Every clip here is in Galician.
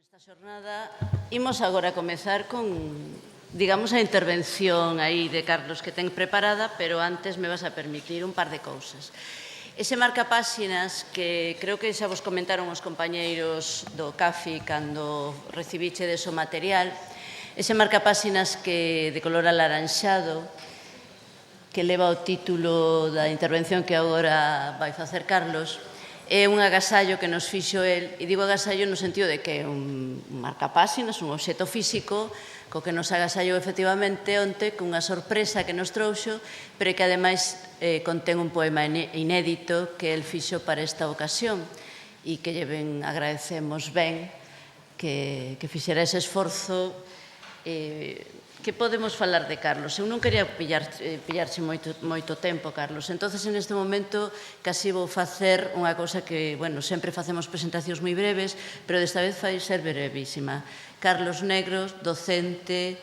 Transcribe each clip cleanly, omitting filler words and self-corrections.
Nesta xornada imos agora comezar con, digamos, a intervención aí de Carlos que ten preparada, pero antes me vas a permitir un par de cousas. Ese marcapáxinas que creo que xa vos comentaron os compañeiros do CAFI cando recibichedes o material, ese marcapáxinas que de color alaranxado, que leva o título da intervención que agora vai facer Carlos, é un agasallo que nos fixo el, e digo agasallo no sentido de que é un marcapáxinas, un obxeto físico, co que nos agasallou efectivamente onte, cunha sorpresa que nos trouxo, pero que ademais contén un poema inédito que el fixo para esta ocasión, e que lle ben agradecemos ben que fixera ese esforzo. Que podemos falar de Carlos? Eu non quería pillarche moito tempo, Carlos. Entonces, neste momento, casi vou facer unha cousa que, bueno, sempre facemos presentacións moi breves, pero desta vez vai ser brevísima. Carlos Negros, docente,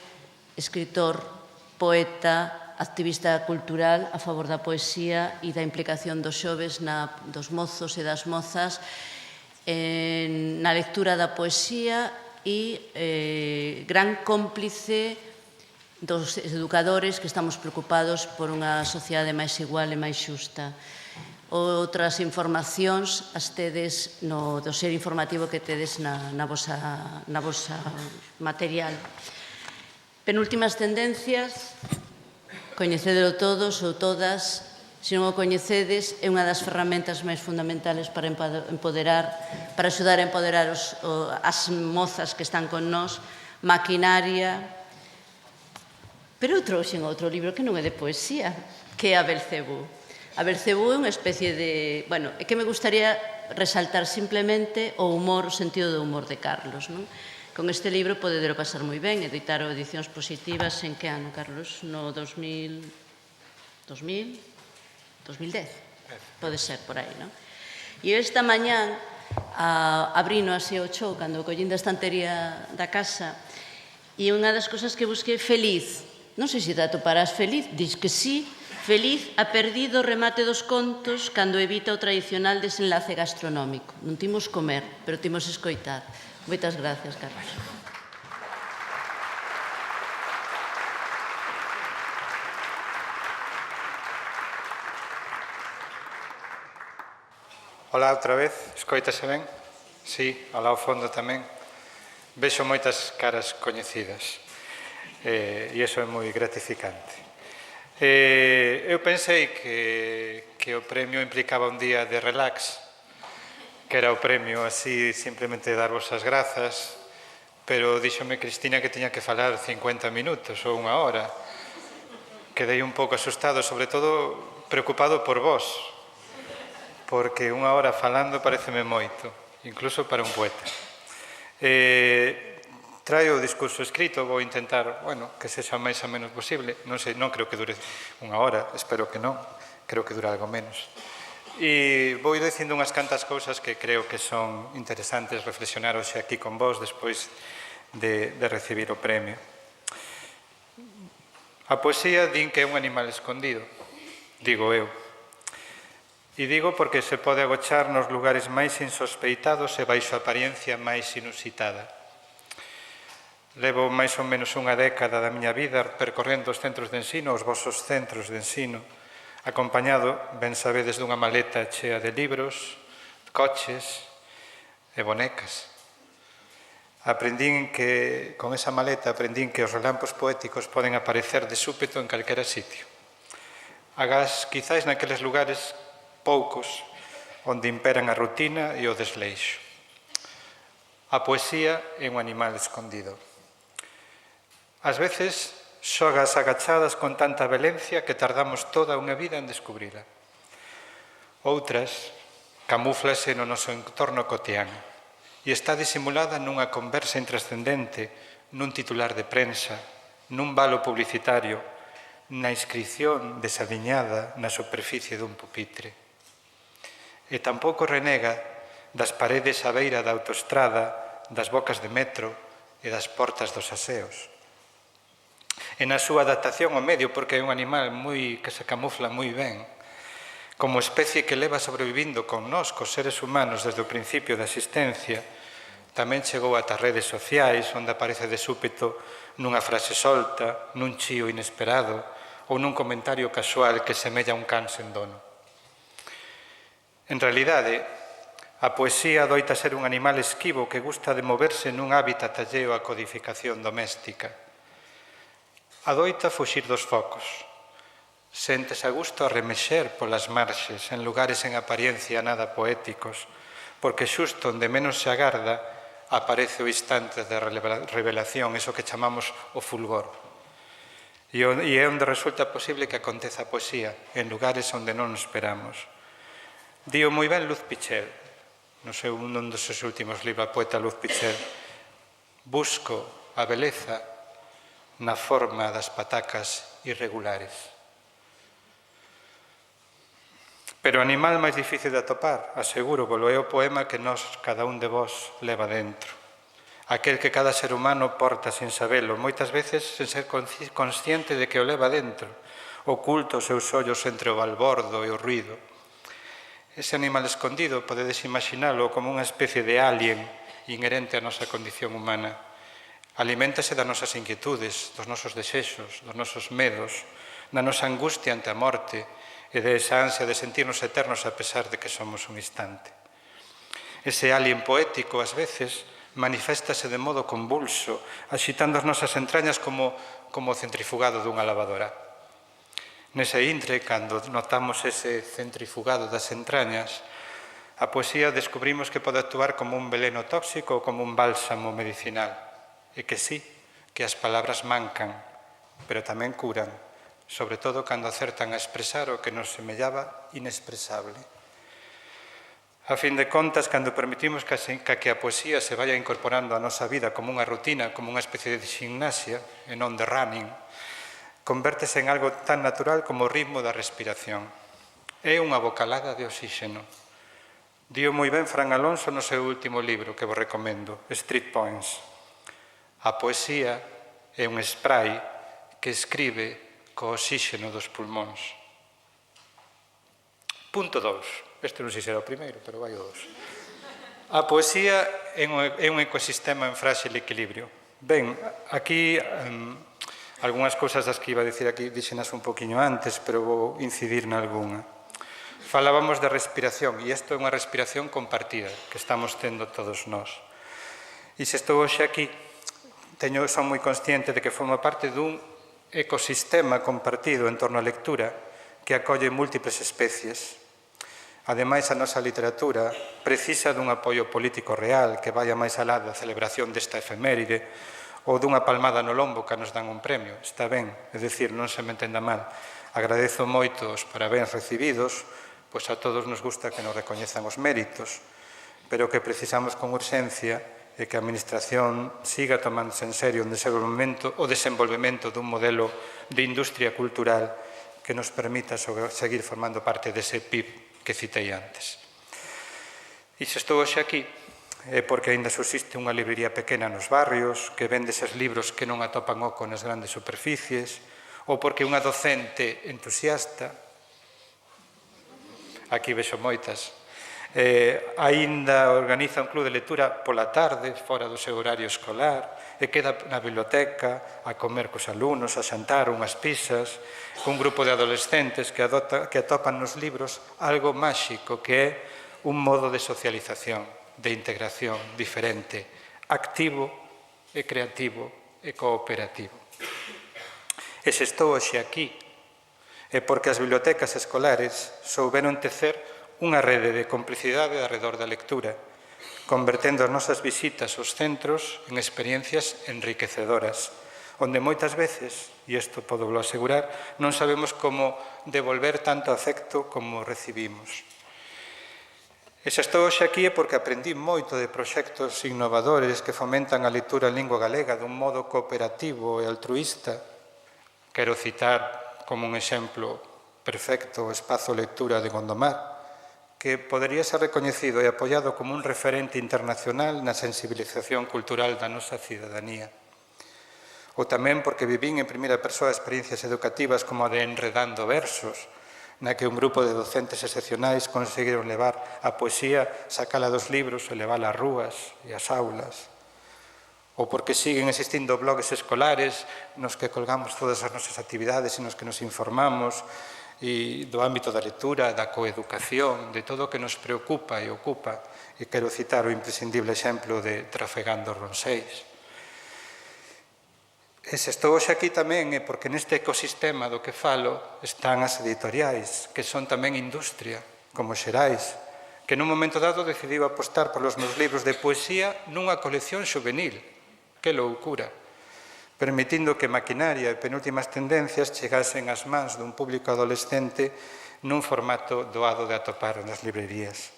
escritor, poeta, activista cultural a favor da poesía e da implicación dos xoves, dos mozos e das mozas, na lectura da poesía e gran cómplice dos educadores que estamos preocupados por unha sociedade máis igual e máis xusta. Outras informacións as tedes no dossier informativo que tedes na vosa material. Penúltimas tendencias, coñecedelo todos ou todas. Se non o coñecedes, é unha das ferramentas máis fundamentales para axudar a empoderar as mozas que están con nós, maquinaria. Pero eu trouxen outro libro que non é de poesía, que é A Belcebú. A Belcebú é unha especie de... Bueno, é que me gustaría resaltar simplemente o humor, o sentido do humor de Carlos, non? Con este libro podedero pasar moi ben, editaron edicións positivas en que ano, Carlos? No 2000... 2010? Pode ser por aí, non? E esta mañán, abrino así o chou, cando collín da estantería da casa, e unha das cosas que busquei, feliz. Non sei se te atoparás feliz, dis que sí, feliz a perdido o remate dos contos cando evita o tradicional desenlace gastronómico. Non timos comer, pero timos escoitar. Moitas gracias, Carlos. Ola outra vez, escoítase ben? Sí, ola ao fondo tamén. Vexo moitas caras coñecidas. E iso é moi gratificante. Eu pensei que o premio implicaba un día de relax, que era o premio así simplemente darvos as grazas, pero díxome Cristina que tiña que falar 50 minutos ou unha hora. Quedei un pouco asustado, sobre todo preocupado por vos, porque unha hora falando pareceme moito, incluso para un poeta. Traio o discurso escrito, vou intentar, bueno, que sexa máis ou menos posible. Non sei, non creo que dure unha hora, espero que non, creo que dura algo menos. E vou ir dicindo unhas cantas cousas que creo que son interesantes reflexionar hoxe aquí con vos despois de recibir o premio. A poesía din que é un animal escondido, digo eu. E digo porque se pode agochar nos lugares máis insospeitados e baixo a apariencia máis inusitada. Levo máis ou menos unha década da miña vida percorrendo os centros de ensino, os vosos centros de ensino, acompañado, ben sabedes, dunha maleta chea de libros, coches e bonecas. Con esa maleta aprendín que os relampos poéticos poden aparecer de súpeto en calquera sitio. Agás, quizáis naqueles lugares poucos onde imperan a rutina e o desleixo. A poesía é un animal escondido. Ás veces xogas agachadas con tanta violencia que tardamos toda unha vida en descubrila. Outras camúflase no noso entorno cotián e está disimulada nunha conversa intrascendente, nun titular de prensa, nun valo publicitario, na inscripción desaliñada na superficie dun pupitre. E tampouco renega das paredes á beira da autoestrada, das bocas de metro e das portas dos aseos. E na súa adaptación ao medio, porque é un animal que se camufla moi ben, como especie que leva sobrevivindo con nós, cos seres humanos, desde o principio da existencia, Tamén chegou ata redes sociais, onde aparece de súpeto nunha frase solta, nun chío inesperado ou nun comentario casual que semella un can sen dono. En realidade, a poesía adoita ser un animal esquivo que gusta de moverse nun hábitat alleo á codificación doméstica. Adoita fuxir dos focos. Séntese a gusto a remexer polas marxes en lugares en apariencia nada poéticos, porque xusto onde menos se agarda aparece o instante de revelación, eso que chamamos o fulgor. E é onde resulta posible que aconteza a poesía, en lugares onde non esperamos. Dío moi ben Luz Pichel, nun dos seus últimos libros, a poeta Luz Pichel. Busco a beleza na forma das patacas irregulares. Pero o animal máis difícil de atopar, aseguro, volo é o poema que cada un de vós leva dentro. Aquel que cada ser humano porta sin sabelo, moitas veces sen ser consciente de que o leva dentro, oculto os seus ollos entre o balbordo e o ruído. Ese animal escondido podedes imaginalo como unha especie de alien inherente á nosa condición humana. Aliméntase das nosas inquietudes, dos nosos desexos, dos nosos medos, da nosa angustia ante a morte, e de esa ansia de sentirnos eternos a pesar de que somos un instante. Ese alien poético, ás veces, maniféstase de modo convulso, axitando as nosas entrañas como o centrifugado dunha lavadora. Nese intre, cando notamos ese centrifugado das entrañas, a poesía descubrimos que pode actuar como un veleno tóxico ou como un bálsamo medicinal. E que sí, que as palabras mancan, pero tamén curan, sobre todo cando acertan a expresar o que nos semellaba inexpresable. A fin de contas, cando permitimos que a poesía se vaya incorporando á nosa vida como unha rutina, como unha especie de gimnasia, e non de running, convértese en algo tan natural como o ritmo da respiración. É unha bocalada de oxíxeno. Dío moi ben Fran Alonso no seu último libro, que vos recomendo, Street Poems. A poesía é un spray que escribe co oxíxeno dos pulmóns. Punto 2. Este non sei se era o primeiro, pero vai o 2. A poesía é un ecosistema en frágil equilibrio. Ben, aquí, algunhas cousas das que iba a dicir aquí dixenas un poquinho antes, pero vou incidir nalgúna. Falábamos de respiración, e isto é unha respiración compartida que estamos tendo todos nós. E se estou hoxe aquí, son moi consciente de que forma parte dun ecosistema compartido en torno á lectura que acolle múltiples especies. Ademais, a nosa literatura precisa dun apoio político real que vaya máis alá da celebración desta efeméride ou dunha palmada no lombo que nos dan un premio. Está ben, é dicir, non se me entenda mal. Agradezo moito os parabéns recibidos, pois a todos nos gusta que nos recoñezan os méritos, pero que precisamos con urxencia e que a Administración siga tomándose en serio o desenvolvemento dun modelo de industria cultural que nos permita seguir formando parte dese PIB que citei antes. E se estou hoxe aquí é porque aínda subsiste unha librería pequena nos barrios que vende eses libros que non atopan oco nas grandes superficies, ou porque unha docente entusiasta, aquí vexo moitas, aínda organiza un club de lectura pola tarde, fora do seu horario escolar, e queda na biblioteca a comer cos alumnos, a xantar unhas pizzas, cun grupo de adolescentes que atopan nos libros algo máxico que é un modo de socialización, de integración diferente, activo e creativo e cooperativo. E se estou hoxe aquí é porque as bibliotecas escolares souberon tecer unha rede de complicidade arredor da lectura, convertendo as nosas visitas aos centros en experiencias enriquecedoras, onde moitas veces, e isto podo asegurar, non sabemos como devolver tanto afecto como recibimos. E se estou hoxe aquí é porque aprendí moito de proxectos innovadores que fomentan a lectura en lingua galega dun modo cooperativo e altruísta. Quero citar como un exemplo perfecto o Espazo Lectura de Gondomar, que podería ser recoñecido e apoiado como un referente internacional na sensibilización cultural da nosa cidadanía. Ou tamén porque vivín en primeira persoa experiencias educativas como a de Enredando Versos, na que un grupo de docentes excepcionais conseguiron levar a poesía, sacala dos libros e levala ás rúas e ás aulas. Ou porque siguen existindo blogs escolares nos que colgamos todas as nosas actividades e nos que nos informamos e do ámbito da lectura, da coeducación, de todo o que nos preocupa e ocupa. E quero citar o imprescindible exemplo de Trafegando Ronseis. E se estou hoxe aquí tamén é porque neste ecosistema do que falo están as editoriais, que son tamén industria, como Xerais, que nun momento dado decidiu apostar polos meus libros de poesía nunha colección xuvenil. Que loucura! Permitindo que maquinaria e penúltimas tendencias chegasen ás mans dun público adolescente nun formato doado de atopar nas librerías.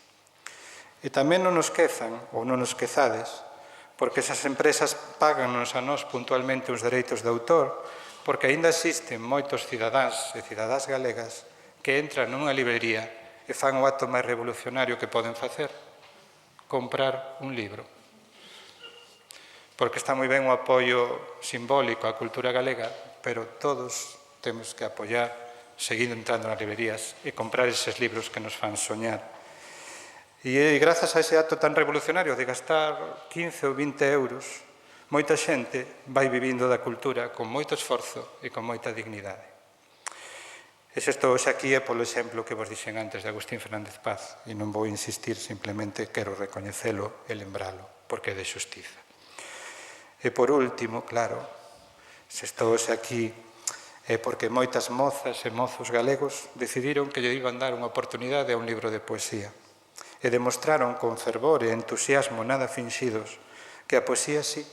E tamén non nos quezan, ou non nos quezades, porque esas empresas páganos a nós puntualmente os dereitos de autor, porque aínda existen moitos cidadáns e cidadás galegas que entran nunha librería e fan o acto máis revolucionario que poden facer, comprar un libro. Porque está moi ben o apoio simbólico á cultura galega, pero todos temos que apoiar, seguir entrando nas librerías e comprar eses libros que nos fan soñar. E grazas a ese acto tan revolucionario de gastar 15 ou 20 euros, moita xente vai vivindo da cultura con moito esforzo e con moita dignidade. E se estou hoxe aquí é polo exemplo que vos dixen antes de Agustín Fernández Paz, e non vou insistir, simplemente quero recoñecelo e lembralo, porque é de xustiza. E por último, claro, se estou hoxe aquí é porque moitas mozas e mozos galegos decidiron que lle iban dar unha oportunidade a un libro de poesía. E demostraron con fervor e entusiasmo nada finxidos que a poesía sí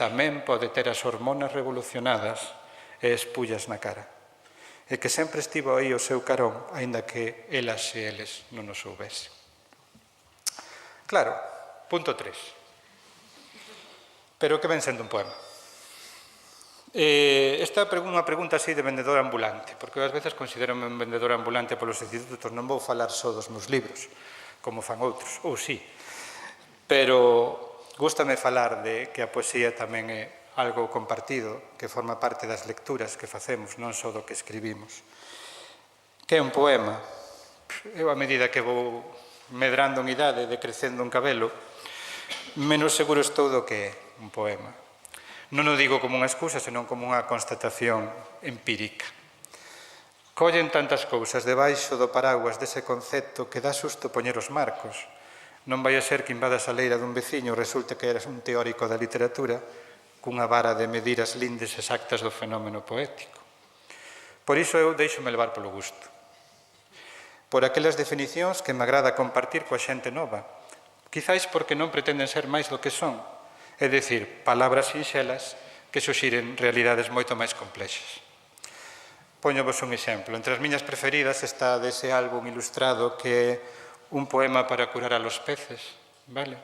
tamén pode ter as hormonas revolucionadas e espullas na cara, e que sempre estivo aí o seu carón, aínda que elas e eles non o soubese. Claro, punto 3. Pero que ven sendo un poema? Esta é unha pregunta así de vendedor ambulante, porque ás veces considero-me un vendedor ambulante polos institutos, non vou falar só dos meus libros, como fan outros, ou sí, pero gústame falar de que a poesía tamén é algo compartido, que forma parte das lecturas que facemos, non só do que escribimos. Que é un poema? Eu, a medida que vou medrando en idade, decrecendo en cabelo, menos seguro estou do que é un poema. Non o digo como unha excusa, senón como unha constatación empírica. Collen tantas cousas debaixo do paraguas dese concepto que dá susto poñer os marcos. Non vai a ser que invadas a leira dun veciño e resulte que eras un teórico da literatura cunha vara de medir as lindes exactas do fenómeno poético. Por iso eu deixo-me levar polo gusto. Por aquelas definicións que me agrada compartir coa xente nova, quizáis porque non pretenden ser máis do que son, é dicir, palabras sinxelas que suxiren realidades moito máis complexas. Póñovos un exemplo. Entre as miñas preferidas está dese álbum ilustrado que é un poema para curar a los peces, vale?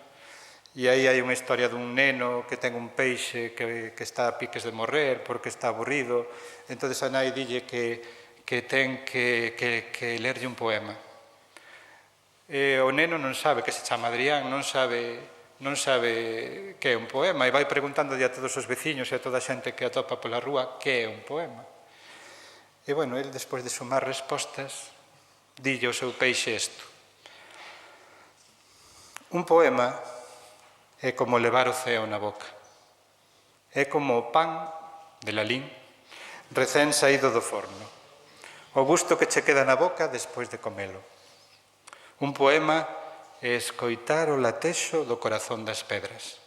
E aí hai unha historia dun neno que ten un peixe que está a piques de morrer porque está aburrido. Entón a nai dille que ten que lerlle un poema. E o neno non sabe que se chama Adrián, non sabe que é un poema e vai preguntándole a todos os veciños e a toda a xente que atopa pola rúa que é un poema. E, bueno, ele, despois de sumar respostas, dille ao seu peixe isto. Un poema é como levar o ceo na boca. É como o pan de Lalín recén saído do forno. O gusto que che queda na boca despois de comelo. Un poema é escoitar o latexo do corazón das pedras.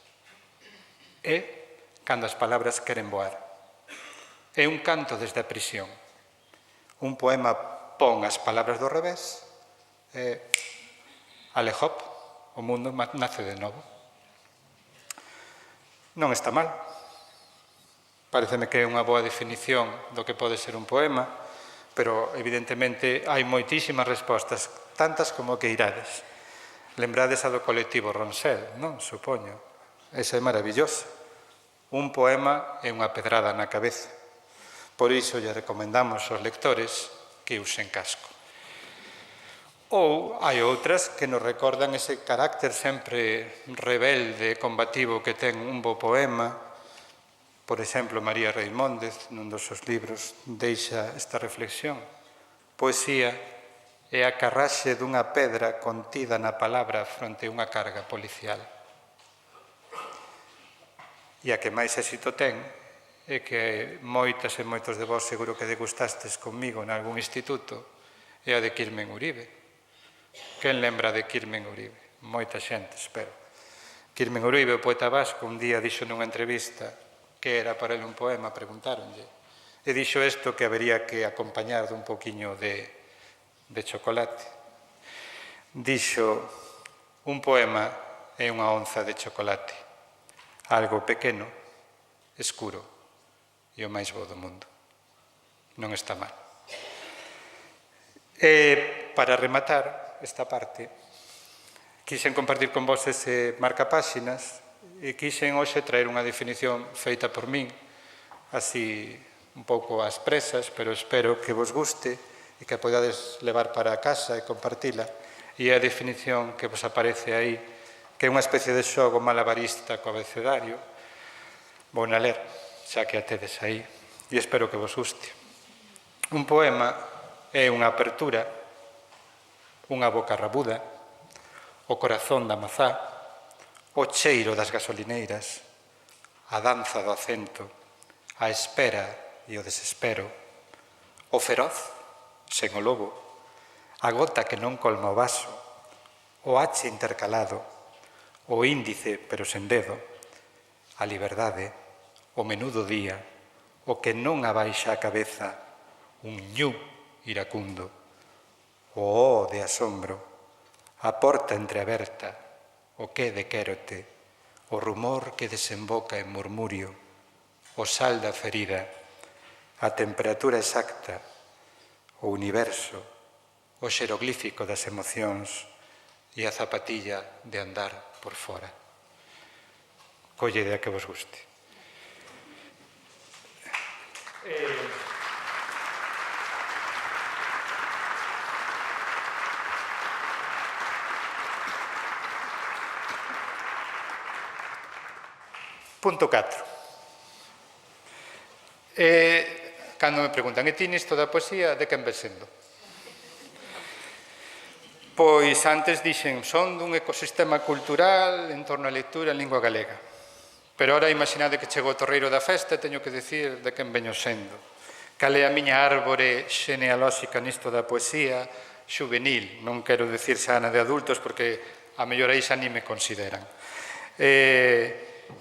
É cando as palabras queren voar. É un canto desde a prisión. Un poema pon as palabras do revés e alejop, o mundo nace de novo. Non está mal. Pareceme que é unha boa definición do que pode ser un poema, pero evidentemente hai moitísimas respostas, tantas como que irades. Lembrades a do colectivo Ronsel, non? Supoño. Esa é maravillosa. Un poema é unha pedrada na cabeza. Por iso lle recomendamos aos lectores que usen casco. Ou hai outras que nos recordan ese carácter sempre rebelde e combativo que ten un bo poema. Por exemplo, María Reimóndez, nun dos seus libros, deixa esta reflexión. Poesía é a carraxe dunha pedra contida na palabra fronte a unha carga policial. E a que máis éxito ten é que moitas e moitos de vós seguro que degustastes comigo en algún instituto é a de Quirmen Uribe. Quen lembra de Quirmen Uribe? Moita xente, espero. Quirmen Uribe, o poeta vasco, un día dixo nunha entrevista que era para ele un poema, preguntáronlle, e dixo isto que habería que acompañar dun poquinho de chocolate. Dixo, un poema é unha onza de chocolate, algo pequeno, escuro, e o máis bo do mundo. Non está mal. E para rematar esta parte, quixen compartir con vos ese marcapáxinas e quixen hoxe traer unha definición feita por min, así un pouco ás presas, pero espero que vos guste e que a podades levar para casa e compartila. E a definición que vos aparece aí, que é unha especie de xogo malabarista co abecedario, vou na ler, xa que a tedes aí, e espero que vos guste. Un poema é unha apertura, unha boca rabuda, o corazón da mazá, o cheiro das gasolineiras, a danza do acento, a espera e o desespero, o feroz, sen o lobo, a gota que non colma o vaso, o H intercalado, o índice pero sen dedo, a liberdade, o menudo día, o que non abaixa a cabeza, un ñu iracundo, o de asombro, a porta entreaberta, o que de quérote, o rumor que desemboca en murmurio, o sal da ferida, a temperatura exacta, o universo, o xeroglífico das emocións e a zapatilla de andar por fora. Colle idea que vos guste. Punto 4. Cando me preguntan, e ti nisto da poesía, de quen ves sendo? Pois antes dixen, son dun ecosistema cultural en torno á lectura en lingua galega. Pero ora imaginade que chego ao torreiro da festa e teño que dicir de quen veño sendo. Cal é a miña árbore xenealóxica nisto da poesía xuvenil. Non quero dicir xa na de adultos porque a mellor aí xa ni me consideran.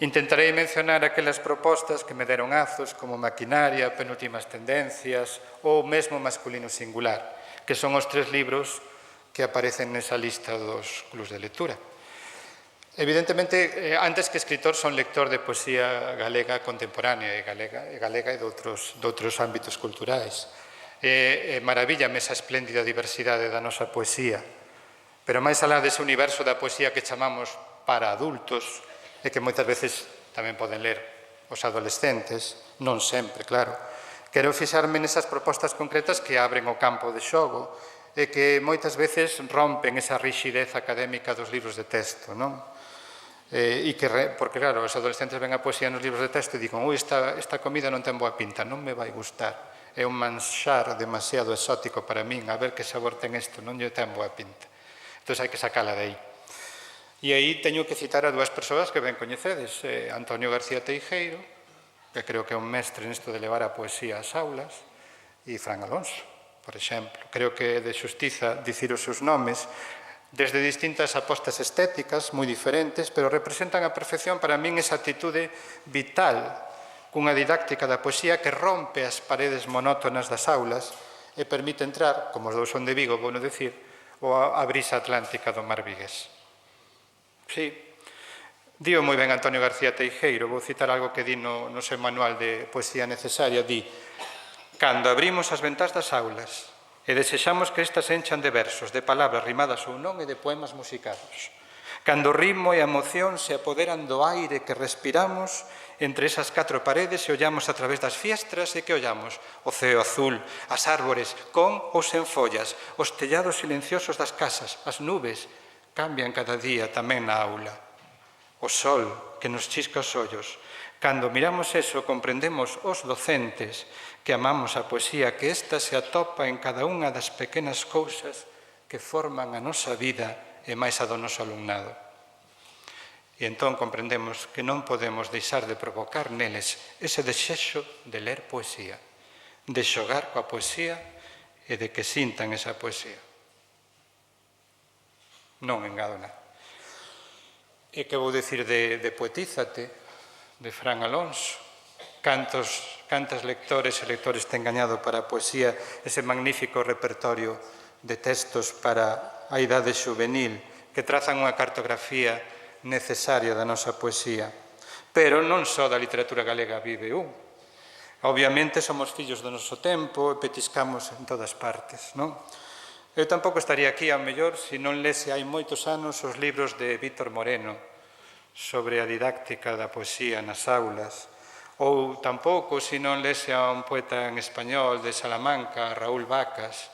Intentarei mencionar aquelas propostas que me deron azos como Maquinaria, Penúltimas tendencias ou mesmo Masculino singular, que son os 3 libros que aparecen nesa lista dos clubs de lectura. Evidentemente, antes que escritor, son lector de poesía galega contemporánea e galega e de outros ámbitos culturais. Maravillame esa espléndida diversidade da nosa poesía, pero máis alá dese universo da poesía que chamamos para adultos e que moitas veces tamén poden ler os adolescentes, non sempre, claro. Quero fixarme nesas propostas concretas que abren o campo de xogo e que moitas veces rompen esa rixidez académica dos libros de texto, non? Porque, claro, os adolescentes ven a poesía nos libros de texto e dicen esta comida non ten boa pinta, non me vai gustar. É un manxar demasiado exótico para min, a ver que sabor ten isto, non lle ten boa pinta. Entón hai que sacala de aí. E aí teño que citar a 2 persoas que ben coñecedes, Antonio García Teijeiro, que creo que é un mestre nisto de levar a poesía ás aulas, e Fran Alonso, por exemplo. Creo que é de xustiza dicir os seus nomes, desde distintas apostas estéticas moi diferentes, pero representan a perfección para min esa actitude vital cunha didáctica da poesía que rompe as paredes monótonas das aulas e permite entrar, como os 2 son de Vigo, vou non dicir, a brisa atlántica do mar vigués. Sí, dío moi ben Antonio García Teijeiro, vou citar algo que di no seu manual de poesía necesaria, di: cando abrimos as ventás das aulas e desexamos que estas enchan de versos, de palabras rimadas ou non e de poemas musicados. Cando o ritmo e a emoción se apoderan do aire que respiramos entre esas 4 paredes e ollamos a través das fiestras e que ollamos o ceo azul, as árbores con ou sen follas, os tellados silenciosos das casas, as nubes cambian cada día tamén na aula. O sol que nos chisca os ollos, Cando miramos eso, comprendemos os docentes que amamos a poesía, que esta se atopa en cada unha das pequenas cousas que forman a nosa vida e máis a do noso alumnado. E entón comprendemos que non podemos deixar de provocar neles ese desexo de ler poesía, de xogar coa poesía e de que sintan esa poesía. Non engado nada. E que vou dicir de Poetízate, de Fran Alonso? Cantas lectores e lectores ten gañado para a poesía ese magnífico repertorio de textos para a idade juvenil que trazan unha cartografía necesaria da nosa poesía. Pero non só da literatura galega vive un. Obviamente somos fillos do noso tempo e petiscamos en todas partes, non? Eu tampouco estaría aquí, ao mellor, se non lese hai moitos anos os libros de Víctor Moreno sobre a didáctica da poesía nas aulas, ou tampouco se non lese a un poeta en español de Salamanca, Raúl Vacas,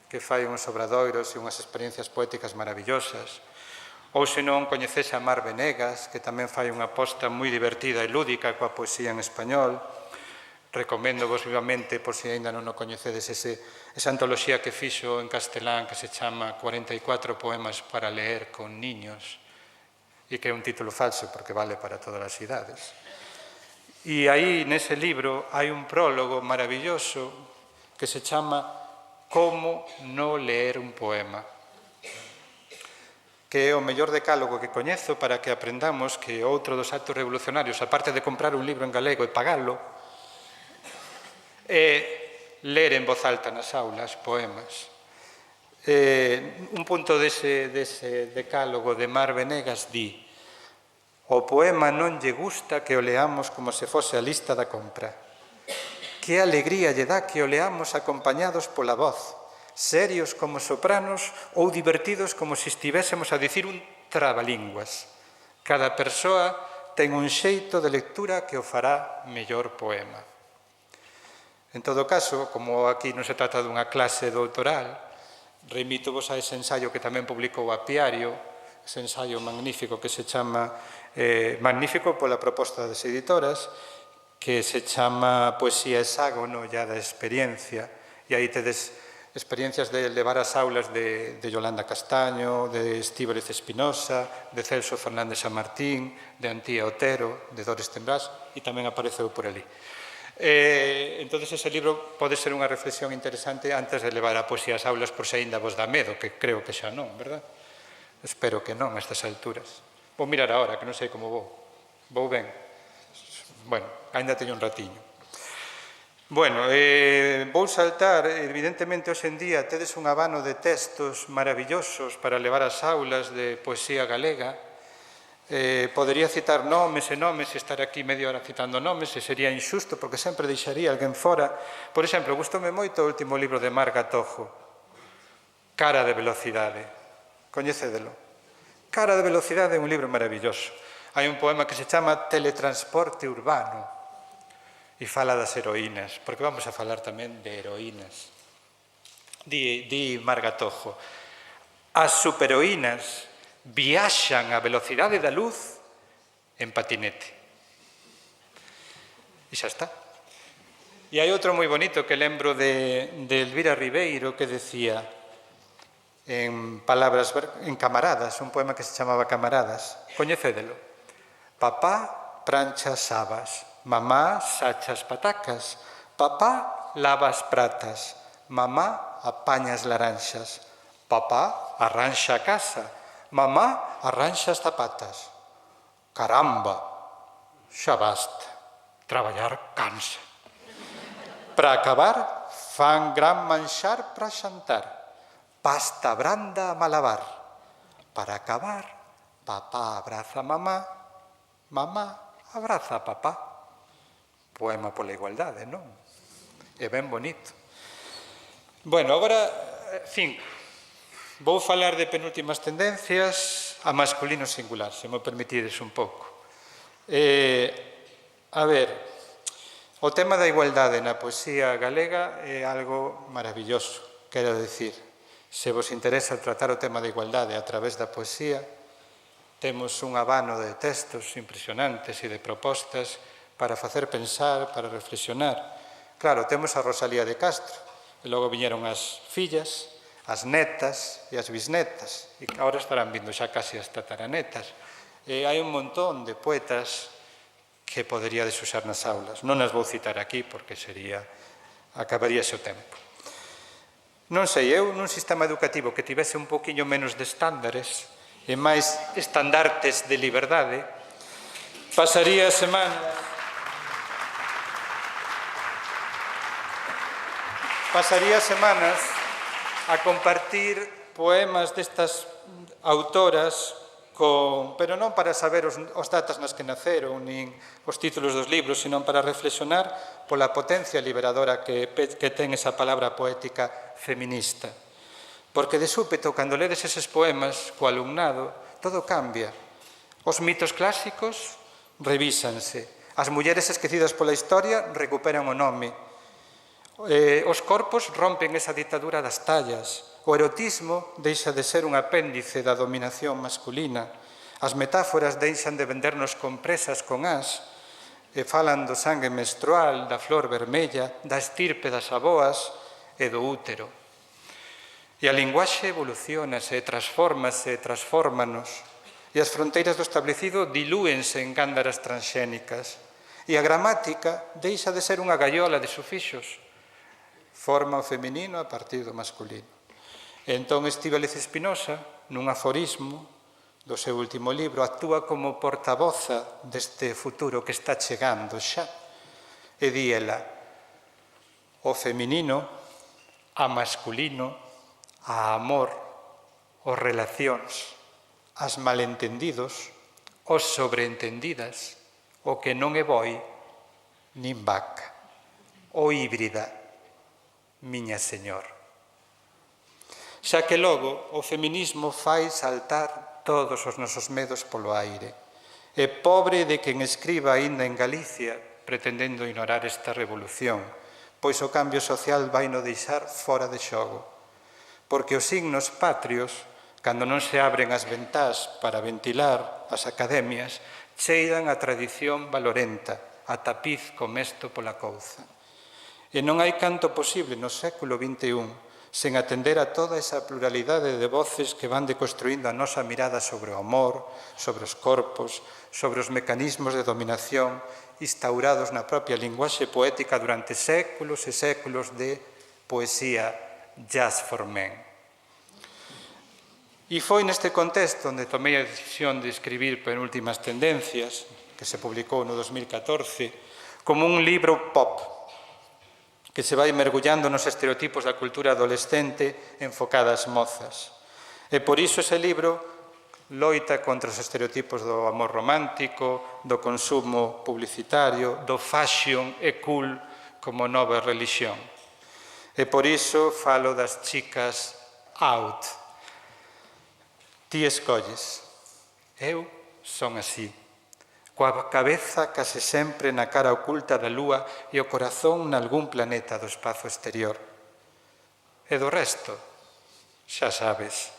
que fai uns obradoiros e unhas experiencias poéticas maravillosas, ou se non coñecese a Mar Venegas, que tamén fai unha aposta moi divertida e lúdica coa poesía en español. Recomendo vos vivamente, por se ainda non o coñecedes, esa antoloxía que fixo en castelán que se chama 44 poemas para leer con niños, e que é un título falso porque vale para todas as idades. E aí, nese libro, hai un prólogo maravilloso que se chama Como non leer un poema, que é o mellor decálogo que coñezo para que aprendamos que outro dos actos revolucionarios, aparte de comprar un libro en galego e pagalo, é ler en voz alta nas aulas poemas. Un punto dese decálogo de Mar Venegas di: o poema non lle gusta que o leamos como se fose a lista da compra. Que alegría lle dá que o leamos acompañados pola voz, serios como sopranos ou divertidos como se estivésemos a dicir un trabalínguas. Cada persoa ten un xeito de lectura que o fará mellor poema. En todo caso, como aquí non se trata dunha clase doutoral, remito-vos a ese ensaio que tamén publicou Apiario, ese ensaio magnífico que se chama, magnífico pola proposta das editoras, que se chama Poesía hexágono ya da experiencia, e aí tedes experiencias de levar as aulas de Yolanda Castaño, de Estíbaliz Espinosa, de Celso Fernández San Martín, de Antía Otero, de Dores Tembrás, e tamén apareceu por ali. Entón, ese libro pode ser unha reflexión interesante antes de levar a poesía ás aulas, por se aínda vos dá medo, que creo que xa non, verdad? Espero que non, a estas alturas. Vou mirar agora, que non sei como vou. Vou ben. Bueno, ainda teño un ratiño. Bueno, vou saltar, evidentemente, hoxe en día tedes un abano de textos maravillosos para levar ás aulas de poesía galega. Podería citar nomes e nomes e estar aquí media hora citando nomes e sería injusto porque sempre deixaría alguén fora. Por exemplo, gustoume moito o último libro de Mar Gatojo, Cara de velocidade. Coñecédelo. Cara de velocidade é un libro maravilloso. Hai un poema que se chama Teletransporte urbano e fala das heroínas, porque vamos a falar tamén de heroínas. Di Mar Gatojo: as superheroínas viaxan a velocidade da luz en patinete. E xa está. E hai outro moi bonito que lembro de Elvira Ribeiro que decía en palabras, en Camaradas, un poema que se chamaba Camaradas. Coñecédelo. Papá prancha sabas, mamá sachas patacas, papá lavas pratas, mamá apañas laranxas, papá arranxa a casa, mamá arranxa as zapatas. Caramba, xa basta, traballar cansa. Para acabar, fan gran manxar para xantar, pasta branda a malabar. Para acabar, papá abraza a mamá, mamá abraza a papá. Poema pola igualdade, non? É ben bonito. Bueno, agora, vou falar de penúltimas tendencias a masculino singular, se me permitides un pouco. A ver, o tema da igualdade na poesía galega é algo maravilloso. Quero dicir, se vos interesa tratar o tema da igualdade a través da poesía, temos un abano de textos impresionantes e de propostas para facer pensar, para reflexionar. Claro, temos a Rosalía de Castro, e logo viñeron as fillas, as netas e as bisnetas, e agora estarán vindo xa casi as tataranetas. E hai un montón de poetas que poderíades usar nas aulas. Non as vou citar aquí porque acabaríase o tempo. Non sei, eu nun sistema educativo que tivese un poquinho menos de estándares e máis estandartes de liberdade, pasaría semanas a compartir poemas destas autoras, pero non para saber os datas nas que naceron, nin os títulos dos libros, sino para reflexionar pola potencia liberadora que ten esa palabra poética feminista. Porque de súpeto, cando ledes eses poemas co alumnado, todo cambia. Os mitos clásicos revísanse. As mulleres esquecidas pola historia recuperan o nome. Os corpos rompen esa ditadura das tallas. O erotismo deixa de ser un apéndice da dominación masculina. As metáforas deixan de vendernos compresas con as e falan do sangue menstrual, da flor vermella, da estirpe das aboas e do útero. E a linguaxe evolucionase, transfórmanos, e as fronteiras do establecido dilúense en gándaras transxénicas. E a gramática deixa de ser unha gaiola de sufixos, forma o feminino a partir do masculino. E entón Estíbaliz Espinosa, nun aforismo do seu último libro, actúa como portavoza deste futuro que está chegando xa. E di ela: o feminino, a masculino, a amor, os relacións, as malentendidos, os sobreentendidas, o que non é boi, nin vaca, o híbrida, miña señor. Xa que logo o feminismo fai saltar todos os nosos medos polo aire. E pobre de quen escriba aínda en Galicia pretendendo ignorar esta revolución, pois o cambio social vai no deixar fora de xogo. Porque os signos patrios, cando non se abren as ventás para ventilar as academias, cheiran a tradición valorenta, a tapiz comesto pola couza. E non hai canto posible no século XXI sen atender a toda esa pluralidade de voces que van deconstruindo a nosa mirada sobre o amor, sobre os corpos, sobre os mecanismos de dominación instaurados na propia linguaxe poética durante séculos e séculos de poesía just for men. E foi neste contexto onde tomei a decisión de escribir Penúltimas tendencias, que se publicou no 2014, como un libro pop, que se vai mergullando nos estereotipos da cultura adolescente enfocada ás mozas. E por iso ese libro loita contra os estereotipos do amor romántico, do consumo publicitario, do fashion e cool como nova religión. E por iso falo das chicas out. Ti escolles. Eu son así, coa cabeza case sempre na cara oculta da lúa e o corazón nalgún planeta do espazo exterior. E do resto, xa sabes,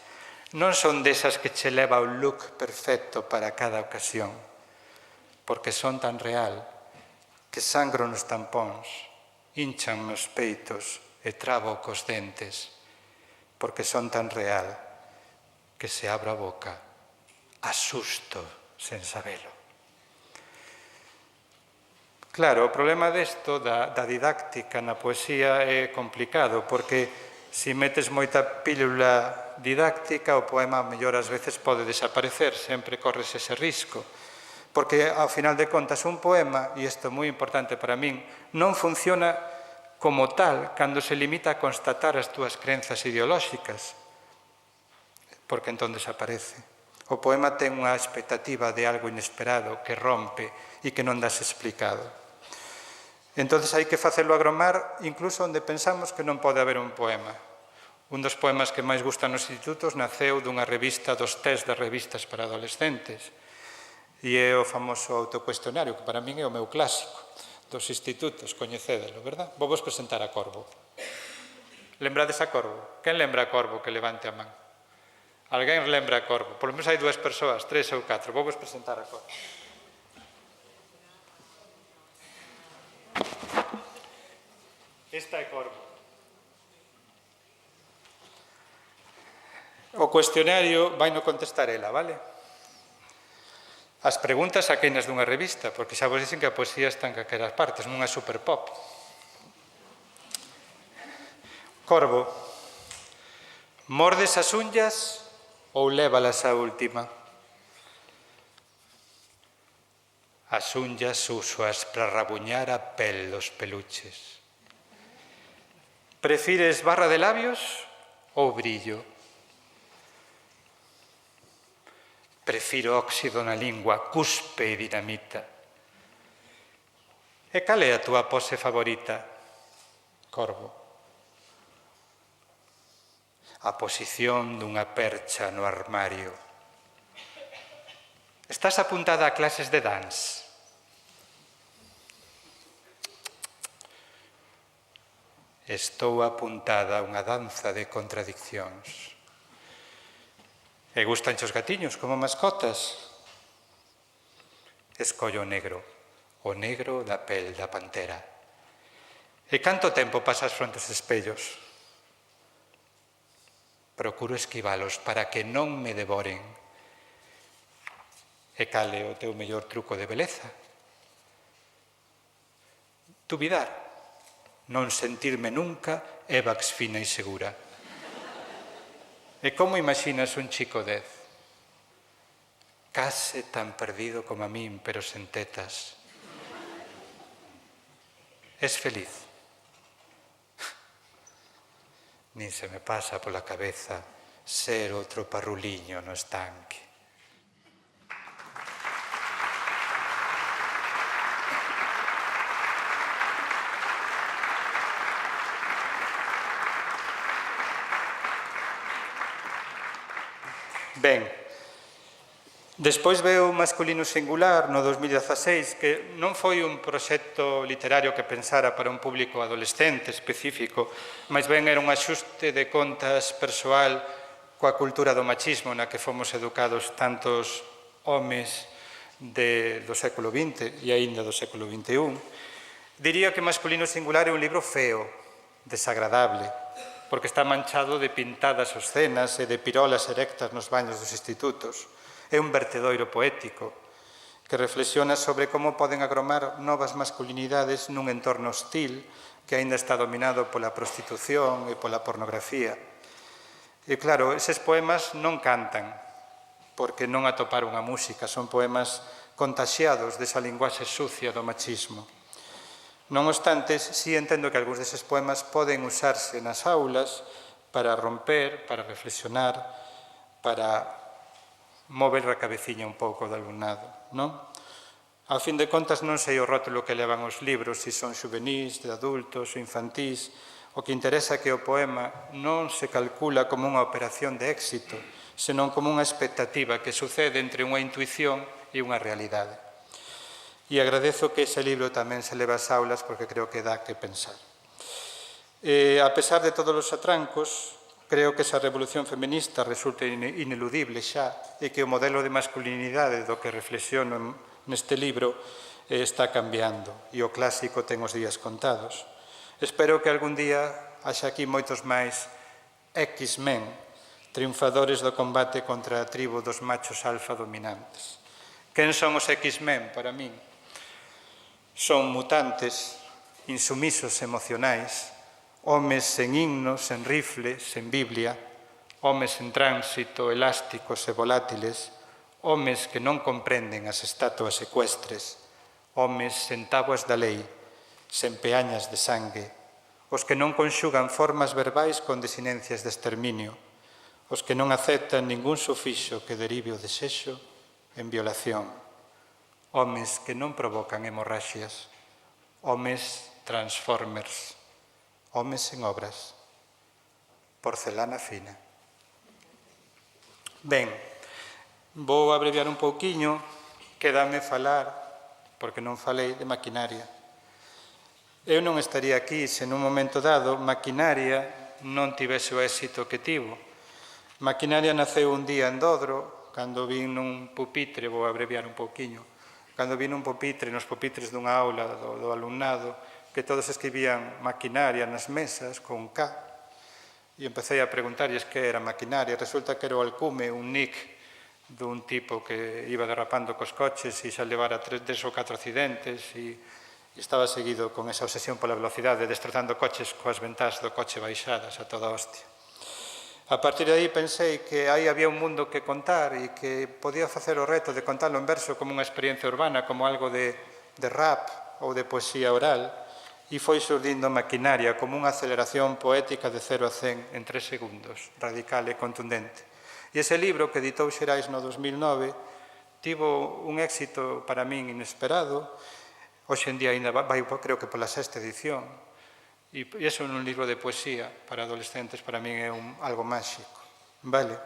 non son desas que che leva o look perfecto para cada ocasión, porque son tan real que sangro nos tampóns, hinchan nos peitos e trabo cos dentes, porque son tan real que se abra a boca, asusto sen sabelo. Claro, o problema desto da didáctica na poesía é complicado, porque se metes moita pílula didáctica, o poema mellor ás veces pode desaparecer, sempre corres ese risco. Porque, ao final de contas, un poema, e isto é moi importante para min, non funciona como tal cando se limita a constatar as túas crenzas ideolóxicas, porque entón desaparece. O poema ten unha expectativa de algo inesperado que rompe e que non das explicado. Entón hai que facelo agromar incluso onde pensamos que non pode haber un poema. Un dos poemas que máis gustan nos institutos naceu dunha revista dos test de revistas para adolescentes e é o famoso autocuestionario, que para min é o meu clásico dos institutos, coñecédelo, verdad? Vou vos presentar a Corvo. Lembrades a Corvo? Quen lembra a Corvo que levante a man? Alguén lembra a Corvo? Por lo menos hai 2 persoas, 3 ou 4. Vou vos presentar a Corvo. Esta é Corvo. O cuestionario vai no contestar ela, vale? As preguntas saqueinas dunha revista, porque xa vos dicen que a poesía está en calqueras partes, nunha super pop. Corvo, mordes as unllas ou lévalas á última? As unllas úsoas para rabuñar a pel dos peluches. Prefires barra de labios ou brillo? Prefiro óxido na lingua, cuspe e dinamita. E cal é a túa pose favorita, Corvo? A posición dunha percha no armario. Estás apuntada a clases de dance? Estou apuntada a unha danza de contradiccións. E gustan os gatiños como mascotas? Escollo o negro da pel da pantera. E canto tempo pasas fronte aos espellos? Procuro esquivalos para que non me devoren. E cal é o teu mellor truco de beleza? Dubidar, non sentirme nunca Evax fina e segura. E como imaginas un chico 10? Case tan perdido como a min, pero sen tetas. Es feliz? Nin se me pasa pola cabeza ser outro parruliño no estanque. Ben, despois veu Masculino Singular no 2016, que non foi un proxecto literario que pensara para un público adolescente específico, mas ben era un axuste de contas persoal coa cultura do machismo na que fomos educados tantos homes do século XX e aínda do século XXI. Diría que Masculino Singular é un libro feo, desagradable, porque está manchado de pintadas obscenas e de pirolas erectas nos baños dos institutos. É un vertedoiro poético que reflexiona sobre como poden agromar novas masculinidades nun entorno hostil que aínda está dominado pola prostitución e pola pornografía. E claro, eses poemas non cantan porque non atoparon a música, son poemas contaxiados desa linguaxe sucia do machismo. Non obstante, si entendo que algúns deses poemas poden usarse nas aulas para romper, para reflexionar, para mover a cabeciña un pouco do alumnado, non? Ao fin de contas, non sei o rótulo que levan os libros, se son xuvenís, de adultos ou infantís. O que interesa é que o poema non se calcula como unha operación de éxito, senón como unha expectativa que sucede entre unha intuición e unha realidade. E agradezo que ese libro tamén se leve ás aulas porque creo que dá que pensar. A pesar de todos os atrancos, creo que esa revolución feminista resulta ineludible xa e que o modelo de masculinidade do que reflexiono neste libro está cambiando e o clásico ten os días contados. Espero que algún día haxa aquí moitos máis X-Men, triunfadores do combate contra a tribo dos machos alfa dominantes. Quen son os X-Men para min? Son mutantes, insumisos emocionais, homes sen himnos, sen rifle, sen Biblia, homes en tránsito, elásticos e volátiles, homes que non comprenden as estatuas ecuestres, homes sen tábuas da lei, sen peañas de sangue, os que non conxugan formas verbais con desinencias de exterminio, os que non aceptan ningún sufixo que derive o desexo en violación, homes que non provocan hemorraxias, homes transformers, homes sen obras, porcelana fina. Ben, vou abreviar un pouquiño, quédame falar, porque non falei de maquinaria. Eu non estaría aquí se nun momento dado maquinaria non tivese o éxito que tivo. Maquinaria naceu un día en Dodro, cando vin nun pupitre, vou abreviar un pouquiño, cando vin un pupitre, nos pupitres dunha aula do alumnado, que todos escribían maquinaria nas mesas con K, e empecé a preguntarlles que era maquinaria. Resulta que era o alcume, un nick dun tipo que iba derrapando cos coches e xa levara 3 ou 4 accidentes e estaba seguido con esa obsesión pola velocidade, destrozando coches coas ventás do coche baixadas a toda hostia. A partir de aí pensei que aí había un mundo que contar e que podía facer o reto de contarlo en verso como unha experiencia urbana, como algo de rap ou de poesía oral, e foi surdindo Maquinaria como unha aceleración poética de 0 a 100 en 3 segundos, radical e contundente. E ese libro, que editou Xerais no 2009, tivo un éxito para min inesperado. Hoxe en día ainda vai, creo que pola 6ª edición, e iso nun libro de poesía para adolescentes para min é algo máxico. Vale.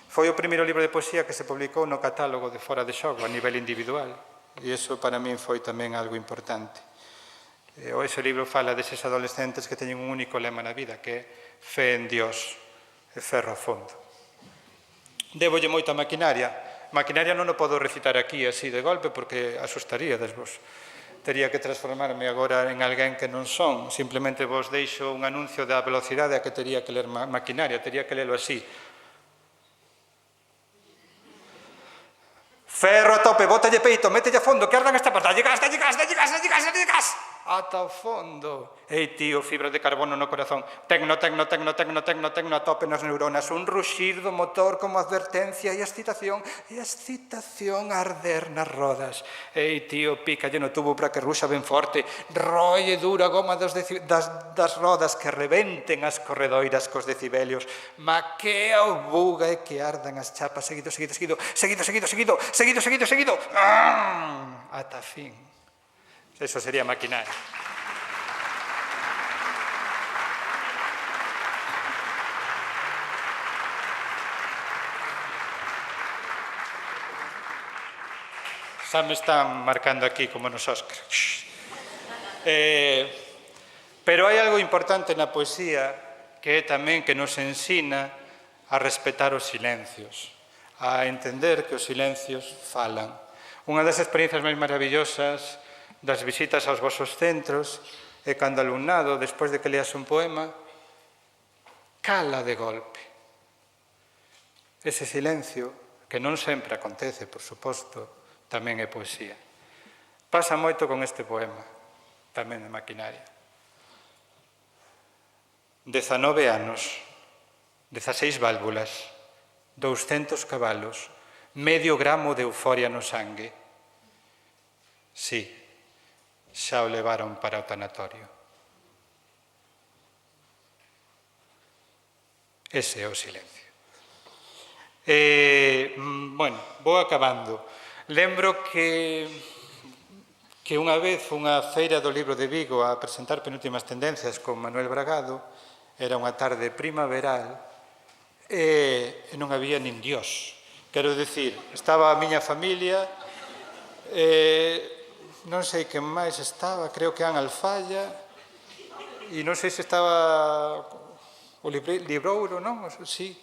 Foi o primeiro libro de poesía que se publicou no catálogo de Fora de Xogo a nivel individual, e iso para min foi tamén algo importante. Ese libro fala deses adolescentes que teñen un único lema na vida, que é fe en Dios e ferro a fondo. Debolle moito a Maquinaria. Maquinaria non o podo recitar aquí así de golpe porque asustaríades vos. Tería que transformarme agora en alguén que non son. Simplemente vos deixo un anuncio da velocidade a que tería que ler Maquinaria. Tería que lelo así. Ferro a tope, bótalle peito, mételle a fondo, que ardan esta parte. Dalle gas, dalle gas, dalle gas, dalle gas, dalle gas. Ata o fondo. Ei, tío, fibra de carbono no corazón. Tecno, tecno, tecno, tecno, tecno, tecno, a tope nas neuronas. Un ruxir do motor como advertencia e excitación a arder nas rodas. Ei, tío, pícalle no tubo para que ruxa ben forte. Rolle dura goma das rodas que rebenten as corredoiras cos decibelios. Maquea o buga e que ardan as chapas. Seguido, seguido, seguido, seguido, seguido, seguido, seguido, seguido, seguido. Ata fin. Eso sería Maquinaria. Xa me están marcando aquí como nos Óscar. Pero hai algo importante na poesía que é tamén que nos ensina a respetar os silencios, a entender que os silencios falan. Unha das experiencias máis maravillosas das visitas aos vosos centros é cando o alumnado, despois de que leas un poema, cala de golpe. Ese silencio, que non sempre acontece, por suposto, tamén é poesía. Pasa moito con este poema, tamén de Maquinaria. 19 anos, 16 válvulas, 200 cabalos, medio gramo de euforia no sangue. Sí, xa o levaron para o tanatorio. Ese é o silencio. Bueno, vou acabando. Lembro que unha vez unha feira do libro de Vigo a presentar Penúltimas Tendencias con Manuel Bragado, era unha tarde primaveral e non había nin Dios. Quero dicir, estaba a miña familia, non sei quen máis estaba, creo que Ana Alfalla, e non sei se estaba o Librouro, non? Sí.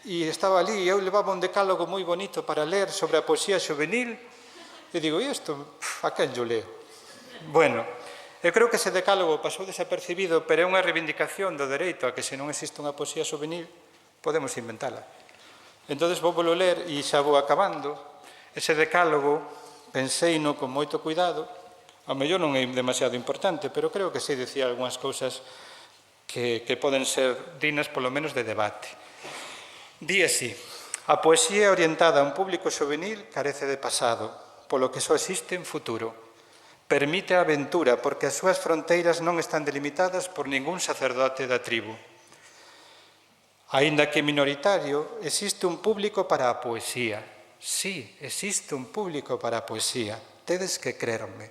E estaba ali, e eu levaba un decálogo moi bonito para ler sobre a poesía juvenil, e digo, e isto, a quen yo leo? Bueno, eu creo que ese decálogo pasou desapercibido, pero é unha reivindicación do dereito a que se non existe unha poesía juvenil, podemos inventala. Entón, vou ler e xa vou acabando. Ese decálogo penseino con moito cuidado, ao mellor non é demasiado importante, pero creo que sí dicía algunhas cousas que poden ser dignas polo menos de debate. Di así: a poesía orientada a un público juvenil carece de pasado, polo que só existe en futuro. Permite a aventura porque as súas fronteiras non están delimitadas por ningún sacerdote da tribu. Aínda que minoritario, existe un público para a poesía. Sí, existe un público para a poesía. Tedes que crerme.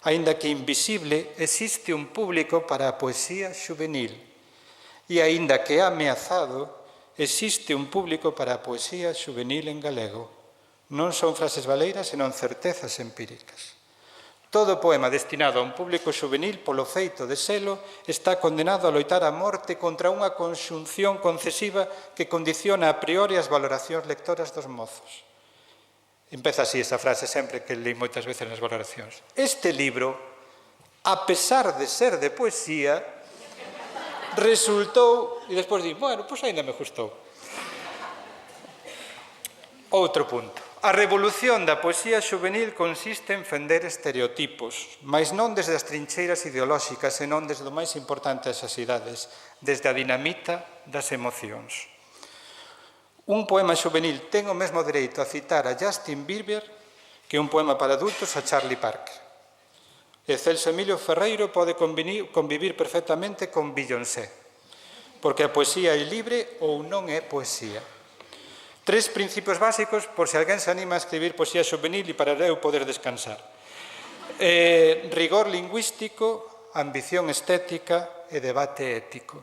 Aínda que invisible, existe un público para a poesía juvenil. E aínda que ameazado, existe un público para a poesía juvenil en galego. Non son frases baleiras, senón certezas empíricas. Todo poema destinado a un público juvenil polo feito de selo está condenado a loitar a morte contra unha conxunción concesiva que condiciona a priori as valoracións lectoras dos mozos. Empeza así esa frase sempre que leí moitas veces nas valoracións. Este libro a pesar de ser de poesía, resultou, e despois di, bueno, pois ainda me gustou. Outro punto. A revolución da poesía xuvenil consiste en fender estereotipos, mas non desde as trincheiras ideolóxicas, senón desde o máis importante das idades, desde a dinamita das emocións. Un poema xuvenil ten o mesmo dereito a citar a Justin Bieber que un poema para adultos a Charlie Parker. E Celso Emilio Ferreiro pode convivir perfectamente con Beyoncé, porque a poesía é libre ou non é poesía. 3 principios básicos por se alguén se anima a escribir poesía xuvenil e para eu poder descansar. Rigor lingüístico, ambición estética e debate ético.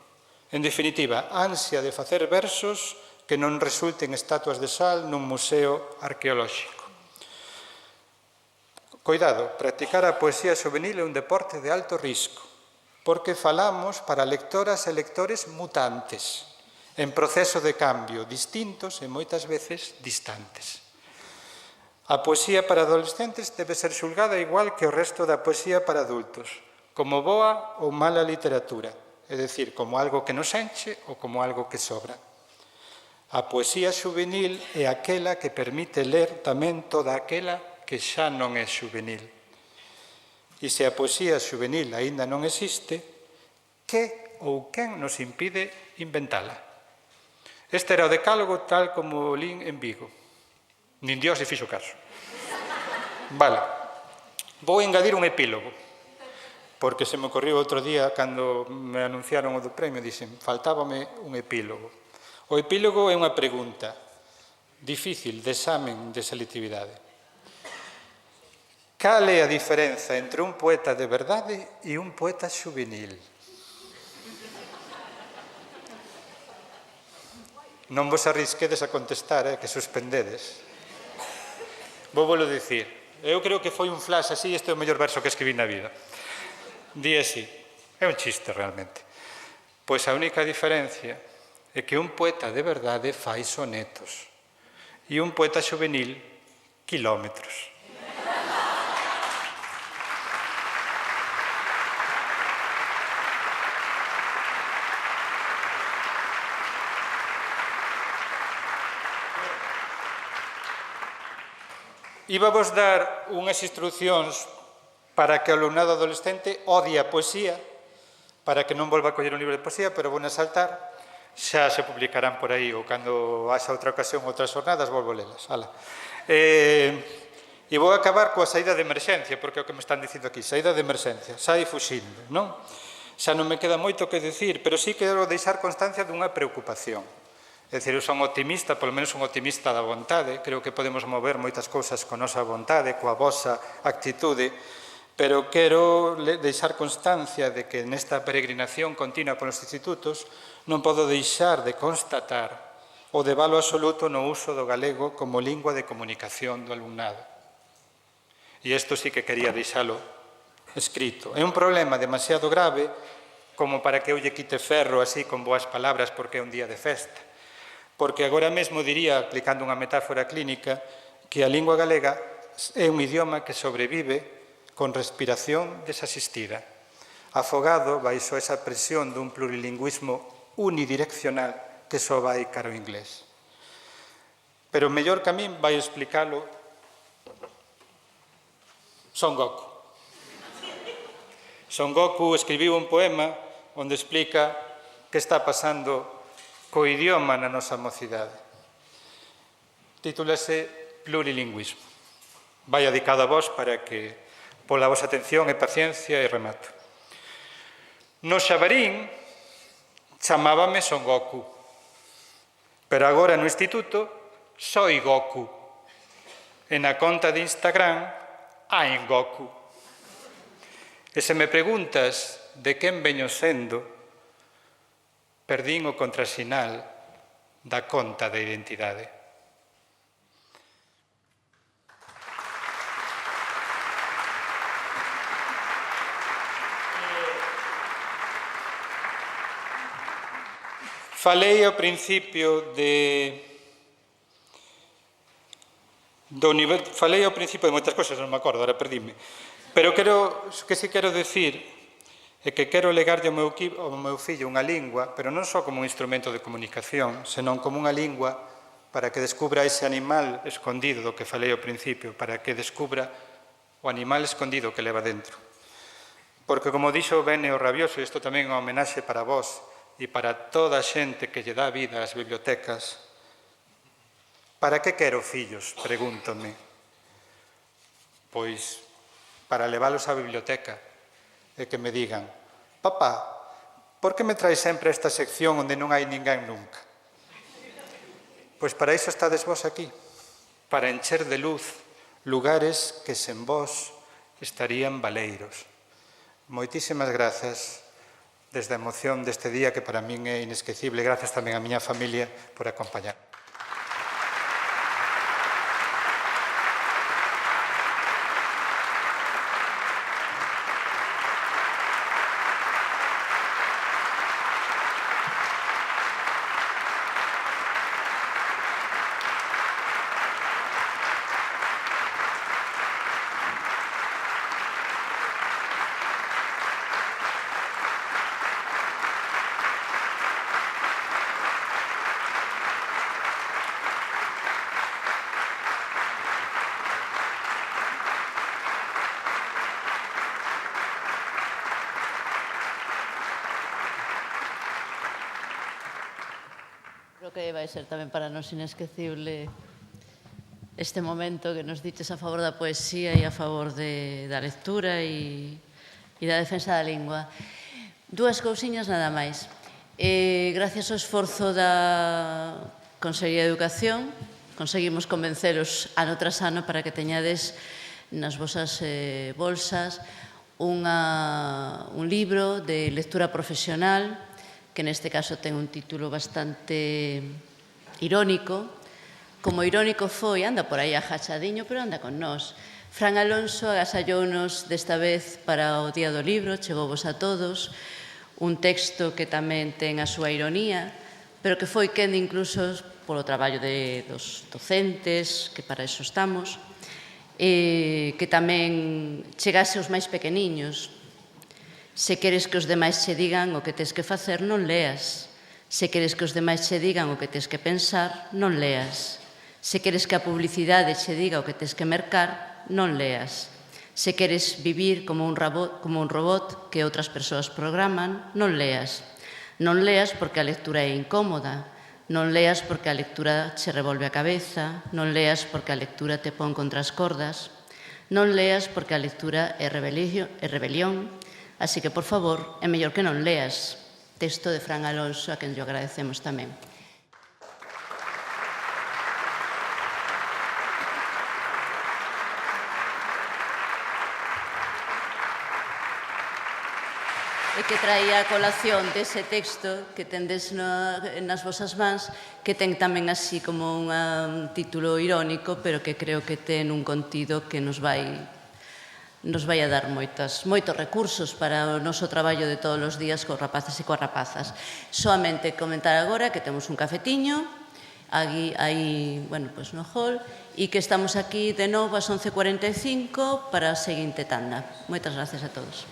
En definitiva, ansia de facer versos que non resulten estatuas de sal nun museo arqueolóxico. Coidado, practicar a poesía xuvenil é un deporte de alto risco, porque falamos para lectoras e lectores mutantes, en proceso de cambio, distintos e moitas veces distantes. A poesía para adolescentes debe ser xulgada igual que o resto da poesía para adultos, como boa ou mala literatura, é dicir, como algo que nos enche ou como algo que sobra. A poesía xuvenil é aquela que permite ler tamén toda aquela que xa non é xuvenil. E se a poesía xuvenil aínda non existe, que ou quen nos impide inventala? Este era o decálogo tal como o lín en Vigo. Nin Dios se fixo caso. Vale, vou engadir un epílogo, porque se me ocorreu outro día, cando me anunciaron o do premio, dixen, faltábame un epílogo. O epílogo é unha pregunta difícil de examen de selectividade. Cal é a diferenza entre un poeta de verdade e un poeta xuvenil? Non vos arrisquedes a contestar, que suspendedes. Vou volo dicir. Eu creo que foi un flash así, este é o mellor verso que escribí na vida. Di así, é un chiste realmente. Pois a única diferencia é que un poeta de verdade fai sonetos e un poeta xuvenil, kilómetros. Iba vos dar unhas instruccións para que o alumnado adolescente odie a poesía, para que non volva a coller un libro de poesía, pero vou a saltar, xa se publicarán por aí, ou cando haxa outra ocasión, outras jornadas, volvo a lelas. E vou acabar coa saída de emerxencia, porque é o que me están dicindo aquí, saída de emerxencia, sai fuxindo, non? Xa non me queda moito que decir, pero sí quero deixar constancia dunha preocupación. É dicir, eu son optimista, polo menos un optimista da vontade, creo que podemos mover moitas cousas con nosa vontade, coa vosa actitude, pero quero deixar constancia de que nesta peregrinación continua polos institutos non podo deixar de constatar o de valo absoluto no uso do galego como lingua de comunicación do alumnado. E isto sí que quería deixalo escrito. É un problema demasiado grave como para que eu lle quite ferro así con boas palabras porque é un día de festa. Porque agora mesmo diría, aplicando unha metáfora clínica, que a lingua galega é un idioma que sobrevive con respiración desasistida, afogado baixo esa presión dun plurilingüismo unidireccional que só vai cara ao inglés. Pero mellor que a min vai explicalo Son Goku. Son Goku escribiu un poema onde explica que está pasando co idioma na nosa mocidade. Titúlase Plurilingüismo. Vai dedicado a vos para que, pola vosa atención e paciencia, e remato. No xabarín chamábame Son Goku, pero agora no instituto soy Goku. E na conta de Instagram hai Goku. E se me preguntas de quen veño sendo, perdín o contrasinal da conta de identidade. Falei ao principio de moitas cousas, non me acordo, ahora perdíme. Pero o que sí quero decir é que quero legarlle ao meu fillo unha lingua, pero non só como un instrumento de comunicación, senón como unha lingua para que descubra ese animal escondido do que falei ao principio, para que descubra o animal escondido que leva dentro. Porque, como dixo Bene o Rabioso, e isto tamén é unha homenaxe para vós e para toda a xente que lle dá vida ás bibliotecas, para que quero fillos? Pregúntome. Pois, para leválos á biblioteca e que me digan: papá, por que me traes sempre esta sección onde non hai ninguén nunca? Pois para iso estades vos aquí, para encher de luz lugares que sen vos estarían baleiros. Moitísimas grazas desde a emoción deste día que para min é inesquecible. Grazas tamén á miña familia por acompañar. Creo que vai ser tamén para nós inesquecible este momento que nos diches a favor da poesía e a favor da lectura e da defensa da lingua. Dúas cousiñas nada máis. Gracias ao esforzo da Consellería de Educación, conseguimos convenceros ano tras ano para que teñades nas vosas bolsas un libro de lectura profesional que neste caso ten un título bastante irónico. Como irónico foi, anda por aí agachadiño, pero anda con nós. Fran Alonso agasallounos desta vez para o Día do Libro, chegouvos a todos, un texto que tamén ten a súa ironía, pero que foi quende incluso polo traballo dos docentes, que para iso estamos, que tamén chegase aos máis pequeniños. Se queres que os demais che digan o que tes que facer, non leas. Se queres que os demais che digan o que tes que pensar, non leas. Se queres que a publicidade che diga o que tes que mercar, non leas. Se queres vivir como un robot que outras persoas programan, non leas. Non leas porque a lectura é incómoda. Non leas porque a lectura che revolve a cabeza. Non leas porque a lectura te pon contra as cordas. Non leas porque a lectura é rebelión. Así que, por favor, é mellor que non leas. Texto de Fran Alonso, a quen lle agradecemos tamén. E que traía a colación dese texto que tendes nas vosas mans, que ten tamén así como un título irónico, pero que creo que ten un contido que nos vai a dar moitos recursos para o noso traballo de todos os días cos rapaces e coas rapazas. Soamente comentar agora que temos un cafetiño aí no hall e que estamos aquí de novo ás 11:45 para a seguinte tanda. Moitas gracias a todos.